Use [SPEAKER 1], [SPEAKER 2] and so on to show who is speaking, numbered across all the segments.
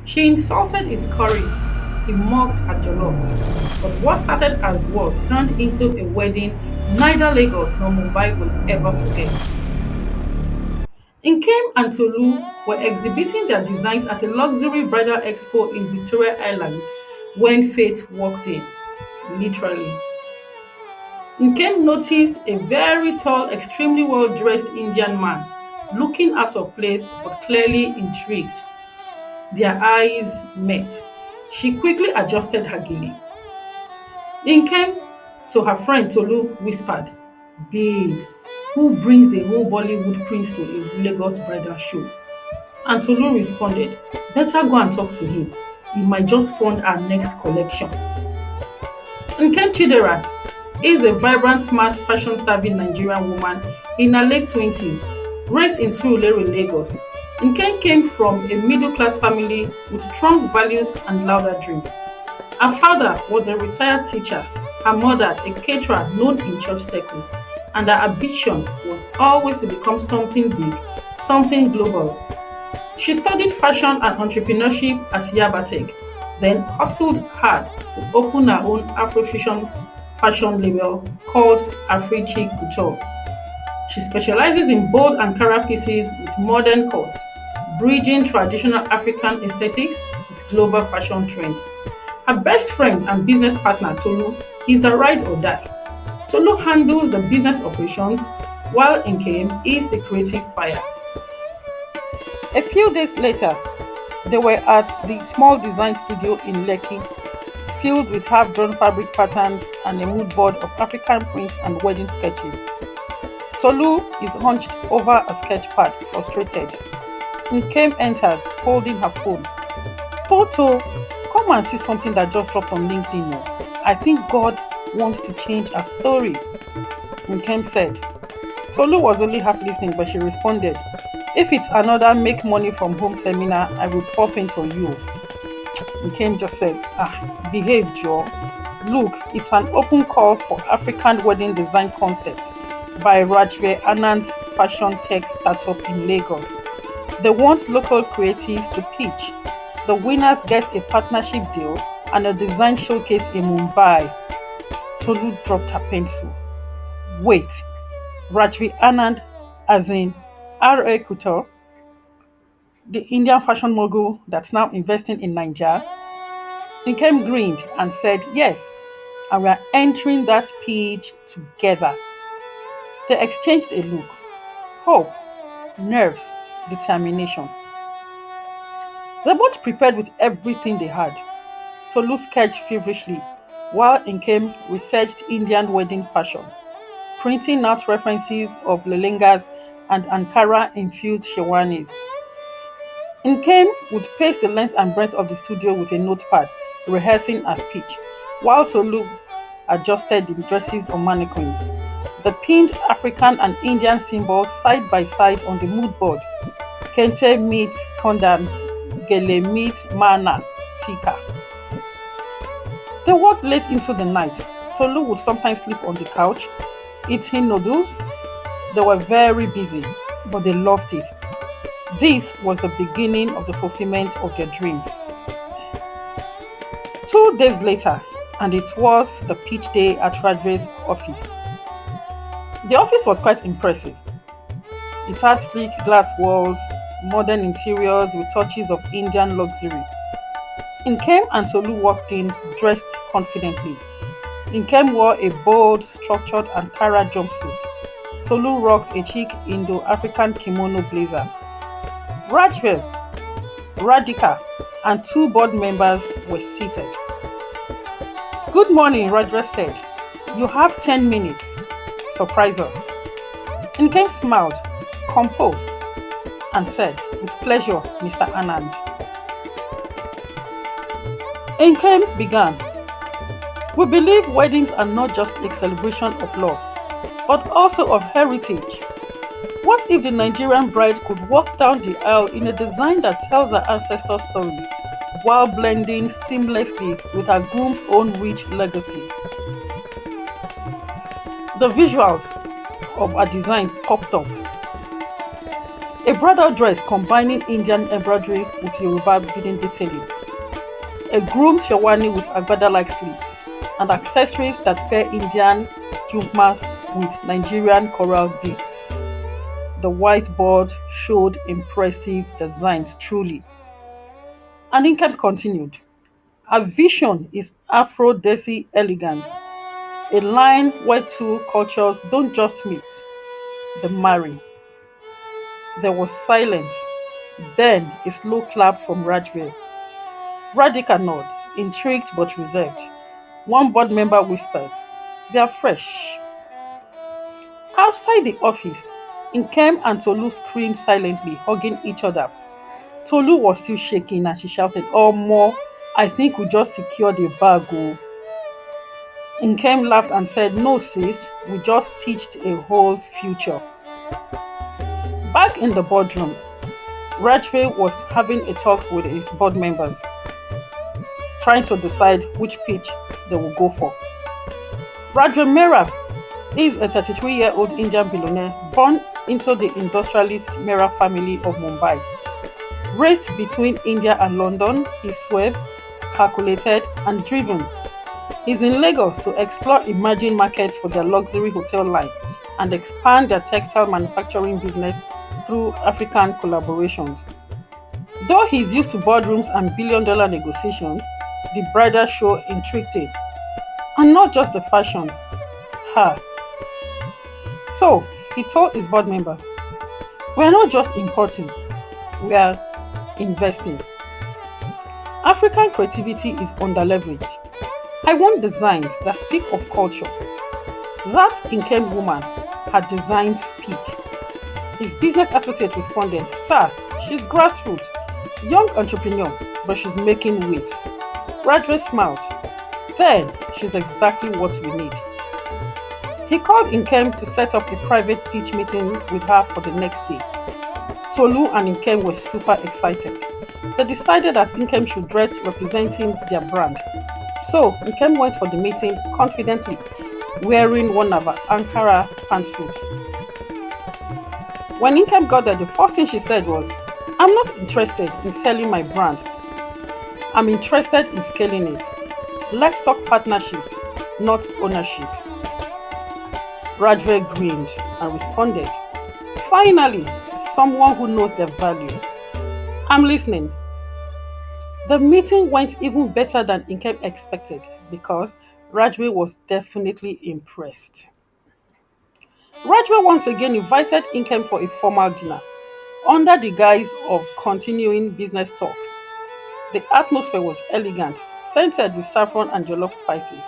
[SPEAKER 1] She insulted his curry, he mocked her jollof. But what started as war turned into a wedding neither Lagos nor Mumbai will ever forget. Nkem and Tolu were exhibiting their designs at a luxury bridal expo in Victoria Island when fate walked in, literally. Nkem noticed a very tall, extremely well dressed Indian man, looking out of place but clearly intrigued. Their eyes met. She quickly adjusted her gele. Nkem, to her friend Tolu, whispered, "Babe, who brings a whole Bollywood prince to a Lagos bridal show?" And Tolu responded, "Better go and talk to him. He might just fund our next collection." Nkem Chidera is a vibrant, smart, fashion-savvy Nigerian woman in her late 20s, raised in Surulere, Lagos. Nkem came from a middle-class family with strong values and louder dreams. Her father was a retired teacher, her mother a caterer known in church circles, and her ambition was always to become something big, something global. She studied fashion and entrepreneurship at Yabatech, then hustled hard to open her own Afrofusion fashion label called Africhic Couture. She specializes in bold Ankara pieces with modern cuts, bridging traditional African aesthetics with global fashion trends. Her best friend and business partner Tolu is a ride or die. Tolu handles the business operations while Nkem is the creative fire. A few days later, they were at the small design studio in Lekki, filled with half-drawn fabric patterns and a mood board of African prints and wedding sketches. Tolu is hunched over a sketch pad, frustrated. Nkem enters, holding her phone. "Toto, come and see something that just dropped on LinkedIn. Oh. I think God wants to change our story," Nkem said. Tolu was only half listening, but she responded, "If it's another make money from home seminar, I will pop into you." Nkem just said, "Behave, Joe. Look, it's an open call for African wedding design concept by Rajveer Anand's fashion tech startup in Lagos. They want local creatives to pitch. The winners get a partnership deal and a design showcase in Mumbai." Tolu dropped her pencil. "Wait, Rajveer Anand, as in R.A. Couture, the Indian fashion mogul that's now investing in Nigeria?" Nkem grinned and said, "Yes, and we are entering that pitch together." They exchanged a look. Hope, nerves, determination. They both prepared with everything they had. Tolu sketched feverishly, while Nkem researched Indian wedding fashion, printing out references of lehengas and Ankara-infused sherwanis. Nkem would pace the length and breadth of the studio with a notepad, rehearsing her speech, while Tolu adjusted the dresses on mannequins. The pinned African and Indian symbols side by side on the mood board. Kente meets Kondan, Gele meets Mana, Tika. They worked late into the night. Tolu would sometimes sleep on the couch, eating noodles. They were very busy, but they loved it. This was the beginning of the fulfillment of their dreams. 2 days later, and it was the pitch day at Rajveer's office. The office was quite impressive. It had sleek glass walls, modern interiors with touches of Indian luxury. Nkem and Tolu walked in dressed confidently. Nkem wore a bold, structured Ankara jumpsuit. Tolu rocked a chic Indo-African kimono blazer. Rajveer, Radhika, and two board members were seated. "Good morning," Rajveer said. "You have 10 minutes. Surprise us." Nkem smiled, composed, and said, "With pleasure, Mr. Anand." Nkem began. "We believe weddings are not just a celebration of love, but also of heritage. What if the Nigerian bride could walk down the aisle in a design that tells her ancestor stories while blending seamlessly with her groom's own rich legacy?" The visuals of her designs popped up. A bridal dress combining Indian embroidery with Yoruba beading detailing, a groom's sherwani with agbada-like sleeves, and accessories that pair Indian jumpas with Nigerian coral beads. The whiteboard showed impressive designs truly. And Nkem continued. Her vision is Afro-Desi elegance, a line where two cultures don't just meet, they marry. There was silence, then a slow clap from Rajveer. Radhika nods, intrigued but reserved. One board member whispers, "They are fresh." Outside the office, Nkem and Tolu screamed silently, hugging each other. Tolu was still shaking and she shouted, "Oh, more! I think we just secured a bag." Oh. Nkem laughed and said, "No, sis, we just stitched a whole future." Back in the boardroom, Rajveer was having a talk with his board members, trying to decide which pitch they will go for. Rajveer is a 33-year-old Indian billionaire born into the industrialist Mehra family of Mumbai. Raised between India and London, he's suave, calculated, and driven. He's in Lagos to explore emerging markets for their luxury hotel line and expand their textile manufacturing business through African collaborations. Though he's used to boardrooms and billion-dollar negotiations, the bridal show intrigued him. And not just the fashion. Ha! So, he told his board members, "We are not just importing, we are investing. African creativity is underleveraged. I want designs that speak of culture. That Nkem woman, her designs speak." His business associate responded, "Sir, she's grassroots, young entrepreneur, but she's making waves." Rajveer smiled. "Then she's exactly what we need." He called Nkem to set up a private pitch meeting with her for the next day. Tolu and Nkem were super excited. They decided that Nkem should dress representing their brand. So Nkem went for the meeting confidently, wearing one of her Ankara pantsuits. When Nkem got there, the first thing she said was, "I'm not interested in selling my brand. I'm interested in scaling it. Let's talk partnership, not ownership." Rajveer grinned and responded, "Finally, someone who knows their value. I'm listening." The meeting went even better than Nkem expected because Rajveer was definitely impressed. Rajveer once again invited Nkem for a formal dinner under the guise of continuing business talks. The atmosphere was elegant, scented with saffron and jollof spices.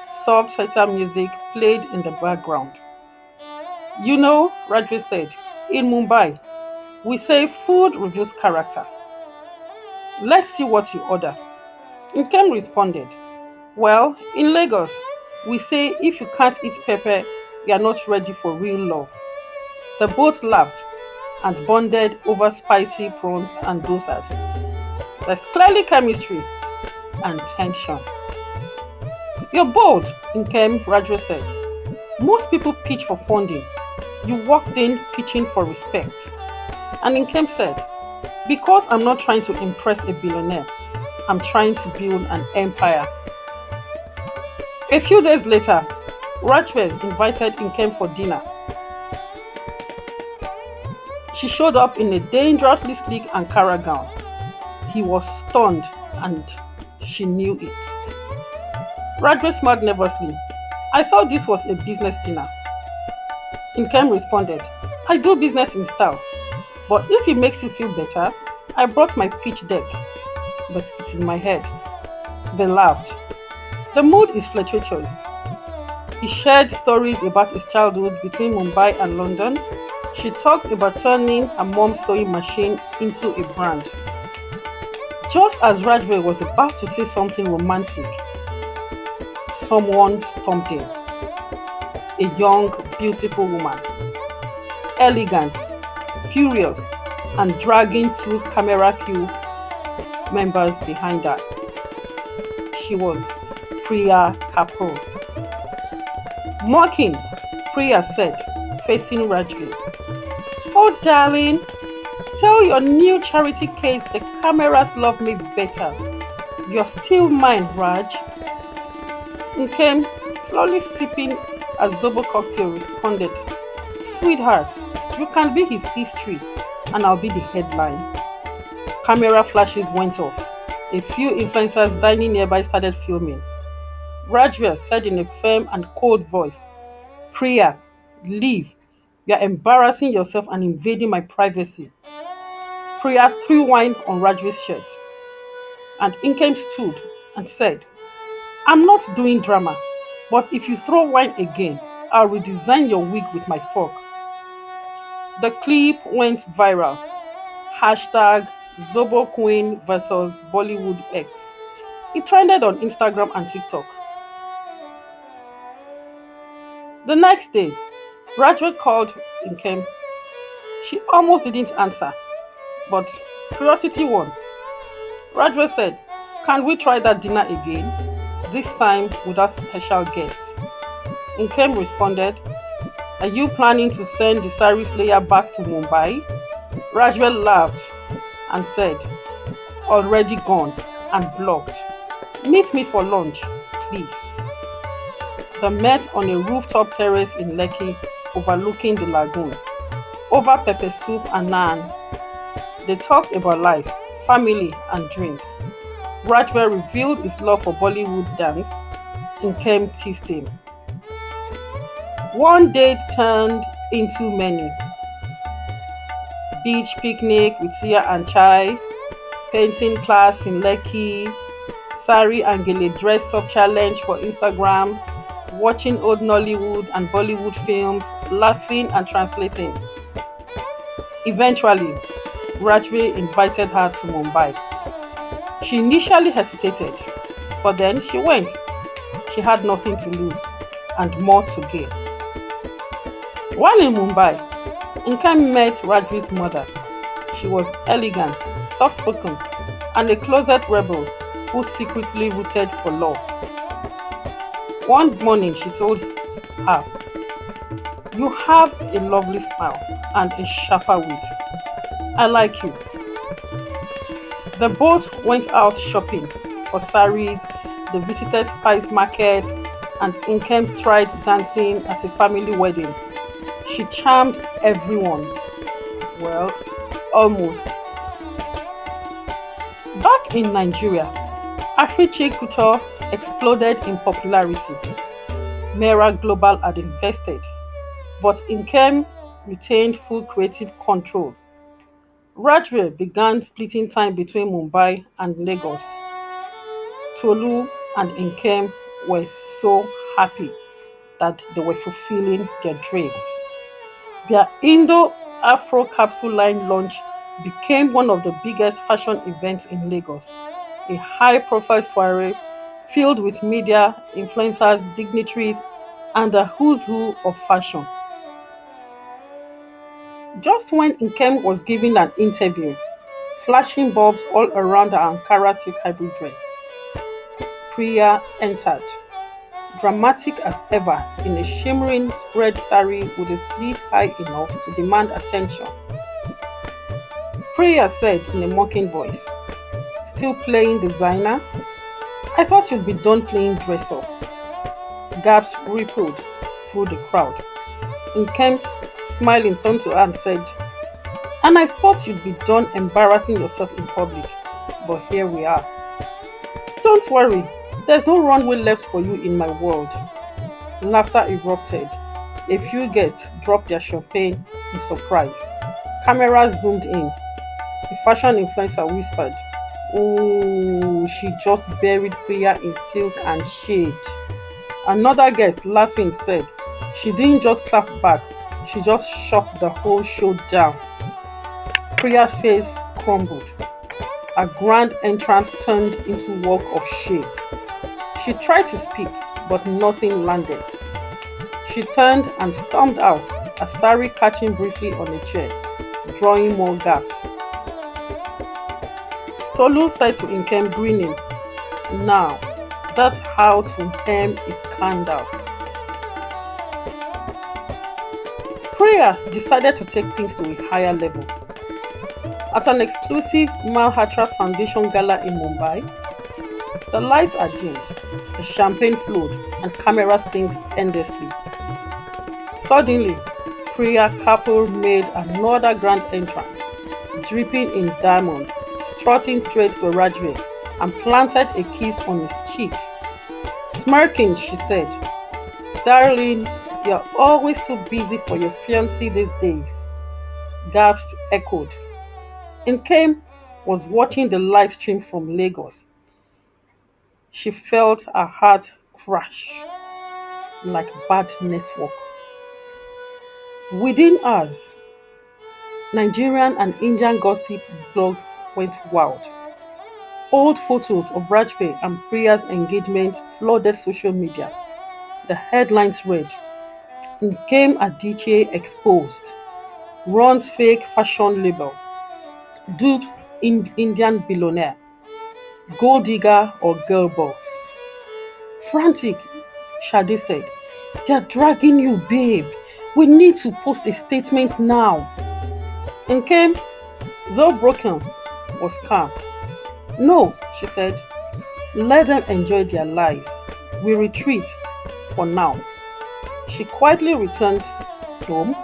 [SPEAKER 1] Soft sitar music played in the background. "You know," Rajveer said, "in Mumbai, we say food reveals character. Let's see what you order." Nkem responded, "Well, in Lagos, we say if you can't eat pepper, you are not ready for real love." The both laughed and bonded over spicy prawns and dosas. There's clearly chemistry and tension. "You're bold," Nkem, Rajveer said. "Most people pitch for funding. You walked in pitching for respect." And Nkem said, "Because I'm not trying to impress a billionaire, I'm trying to build an empire." A few days later, Rajveer invited Nkem for dinner. She showed up in a dangerously sleek Ankara gown. He was stunned and she knew it. Rajveer smiled nervously. "I thought this was a business dinner." Nkem responded, "I do business in style, but if it makes you feel better, I brought my pitch deck, but it's in my head." They laughed. The mood is flirtatious. He shared stories about his childhood between Mumbai and London. She talked about turning her mom's sewing machine into a brand. Just as Rajveer was about to say something romantic, someone stomped in. A young, beautiful woman. Elegant, furious, and dragging two camera crew members behind her. She was Priya Kapoor. Mocking, Priya said, facing Rajveer, "Oh darling, Tell your new charity case the cameras love me better. You're still mine, Raj. Nkem, slowly sipping a Zobo cocktail, responded, Sweetheart, you can be his history and I'll be the headline. Camera flashes went off. A few influencers dining nearby started filming. Rajveer said in a firm and cold voice, Priya, leave. You are embarrassing yourself and invading my privacy. Priya threw wine on Rajveer's shirt, and Nkem stood and said, I'm not doing drama, but if you throw wine again, I'll redesign your wig with my fork. The clip went viral. Hashtag Zobo Queen versus Bollywood X. It trended on Instagram and TikTok. The next day, Rajveer called Nkem. She almost didn't answer, but curiosity won. Rajveer said, Can we try that dinner again? This time without special guests. Nkem responded, Are you planning to send the sari slayer back to Mumbai? Rajveer laughed and said, Already gone and blocked. Meet me for lunch, please. They met on a rooftop terrace in Lekki overlooking the lagoon. Over pepper soup and naan, they talked about life, family and dreams. Rajveer revealed his love for Bollywood dance. Nkem teased him. One date turned into many. Beach picnic with tea and chai, painting class in Lekki, sari and gele dress up challenge for Instagram, watching old Nollywood and Bollywood films, laughing and translating. Eventually, Rajveer invited her to Mumbai. She initially hesitated, but then she went. She had nothing to lose and more to gain. While in Mumbai, Nkem met Rajveer's mother. She was elegant, soft-spoken, and a closet rebel who secretly rooted for love. One morning she told her, You have a lovely smile and a sharper wit. I like you. The both went out shopping for saris, they visited spice markets, and Nkem tried dancing at a family wedding. She charmed everyone. Well, almost. Back in Nigeria, Afriche Couture exploded in popularity. Mera Global had invested, but Nkem retained full creative control. Rajveer began splitting time between Mumbai and Lagos. Tolu and Nkem were so happy that they were fulfilling their dreams. Their Indo-Afro capsule line launch became one of the biggest fashion events in Lagos, a high-profile soiree filled with media, influencers, dignitaries, and the who's who of fashion. Just when Nkem was giving an interview, flashing bulbs all around her Ankara silk hybrid dress, Priya entered, dramatic as ever in a shimmering red sari with a slit high enough to demand attention. Priya said in a mocking voice, Still playing designer? I thought you'd be done playing dress up. Gasps rippled through the crowd. Nkem, smiling, turned to her and said, And I thought you'd be done embarrassing yourself in public. But here we are. Don't worry, there's no runway left for you in my world. Laughter erupted. A few guests dropped their champagne in surprise. Cameras zoomed in. The fashion influencer whispered, Oh, she just buried Priya in silk and shade. Another guest, laughing, said, She didn't just clap back, she just shut the whole show down. Priya's face crumbled. Her grand entrance turned into walk of shame. She tried to speak, but nothing landed. She turned and stormed out, her sari catching briefly on a chair, drawing more gasps. Tolu said to Nkem, grinning, Now, that's how to hem a scandal. Priya decided to take things to a higher level. At an exclusive Malhotra Foundation gala in Mumbai, the lights are dimmed, the champagne flowed, and cameras pinged endlessly. Suddenly, Priya Kapoor made another grand entrance, dripping in diamonds, strutting straight to Rajveer, and planted a kiss on his cheek. Smirking, she said, "Darling, you're always too busy for your fiancé these days." Gasps echoed. Nkem was watching the live stream from Lagos. She felt her heart crash like bad network. Within hours, Nigerian and Indian gossip blogs went wild. Old photos of Rajveer and Priya's engagement flooded social media. The headlines read, Nkem Adichie exposed, runs fake fashion label, dupes Indian billionaire, gold digger or girl boss. Frantic, Shade said, "They're dragging you, babe. We need to post a statement now." Nkem, though broken, was calm. "No," she said, "let them enjoy their lives. We retreat for now." She quietly returned home,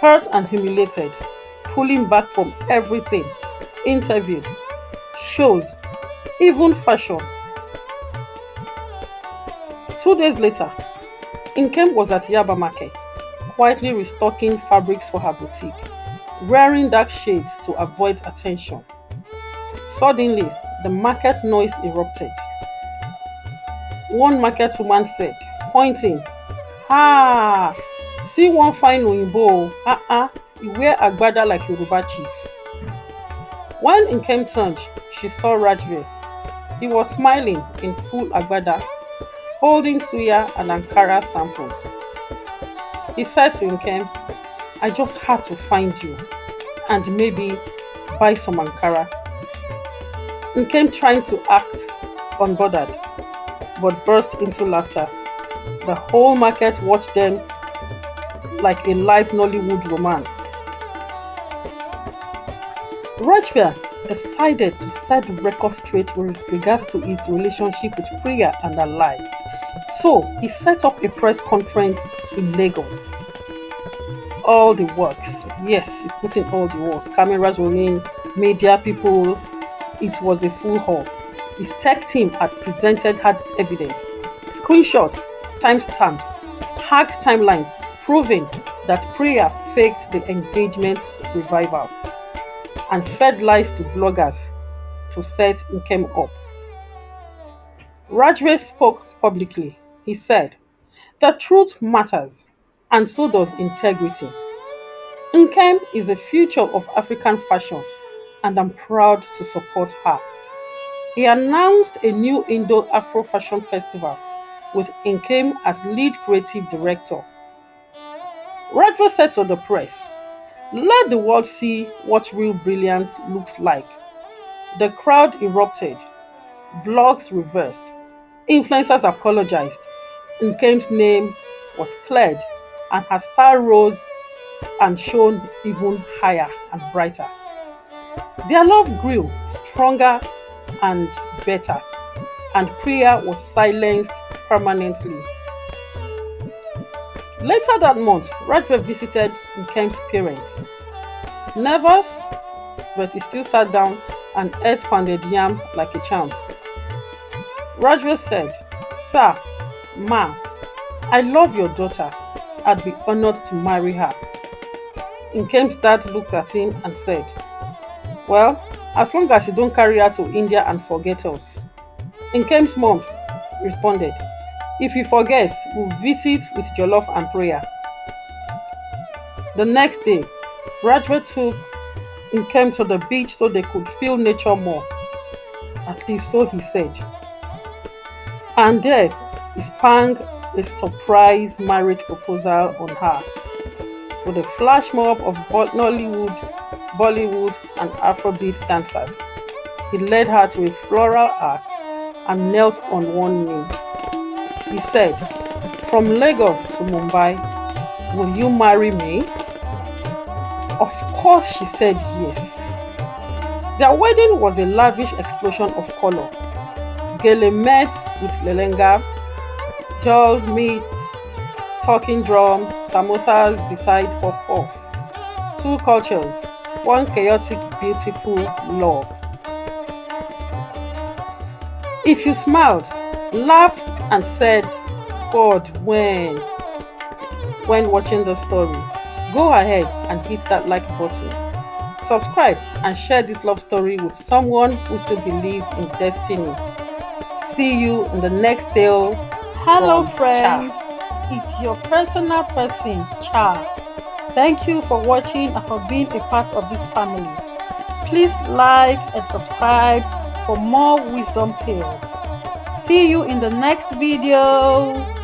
[SPEAKER 1] hurt and humiliated, pulling back from everything: interview, shows, even fashion. 2 days later, Nkem was at Yaba Market, quietly restocking fabrics for her boutique, wearing dark shades to avoid attention. Suddenly, the market noise erupted. One market woman said, pointing, "Ah, see one fine Oyinbo, he wear agbada like Yoruba chief." When Nkem turned, she saw Rajveer. He was smiling in full agbada, holding suya and Ankara samples. He said to Nkem, "I just had to find you and maybe buy some Ankara." Nkem trying to act unbothered, but burst into laughter. The whole market watched them like a live Nollywood romance. Rajveer decided to set the record straight with regards to his relationship with Priya and her lives. So he set up a press conference in Lagos. All the works, yes, he put in all the works. Cameras rolling, media people. It was a full hall. His tech team had presented hard evidence, screenshots, timestamps, hacked timelines, proving that Priya faked the engagement revival and fed lies to bloggers to set Nkem up. Rajveer spoke publicly. He said, "The truth matters, and so does integrity. Nkem is the future of African fashion, and I'm proud to support her." He announced a new Indo-Afro Fashion Festival with Nkem as lead creative director. Rajveer said to the press, "Let the world see what real brilliance looks like." The crowd erupted, blogs reversed, influencers apologized, Nkem's name was cleared, and her star rose and shone even higher and brighter. Their love grew stronger and better, and Priya was silenced permanently. Later that month, Rajveer visited Nkem's parents. Nervous, but he still sat down and ate pounded yam like a champ. Rajveer said, "Sir, Ma, I love your daughter. I'd be honored to marry her." Nkem's dad looked at him and said, "Well, as long as you don't carry her to India and forget us." Nkem's mom responded, "If you forget, we'll visit with Jollof and prayer." The next day, Rajveer took Nkem to the beach so they could feel nature more. At least so he said. And there, he sprang a surprise marriage proposal on her. With a flash mob of Nollywood, Bollywood, and Afrobeat dancers, he led her to a floral arch and knelt on one knee. He said, "From Lagos to Mumbai, will you marry me?" Of course, she said yes. Their wedding was a lavish explosion of color. Gele met with lelenga, jol meat, talking drum, samosas beside puff puff. Two cultures, one chaotic, beautiful love. If you smiled, laughed, and said, God, when watching the story, go ahead and hit that like button. Subscribe and share this love story with someone who still believes in destiny. See you in the next tale.
[SPEAKER 2] Hello,
[SPEAKER 1] from
[SPEAKER 2] friends.
[SPEAKER 1] Cha.
[SPEAKER 2] It's your personal person, Cha. Thank you for watching and for being a part of this family. Please like and subscribe for more wisdom tales. See you in the next video.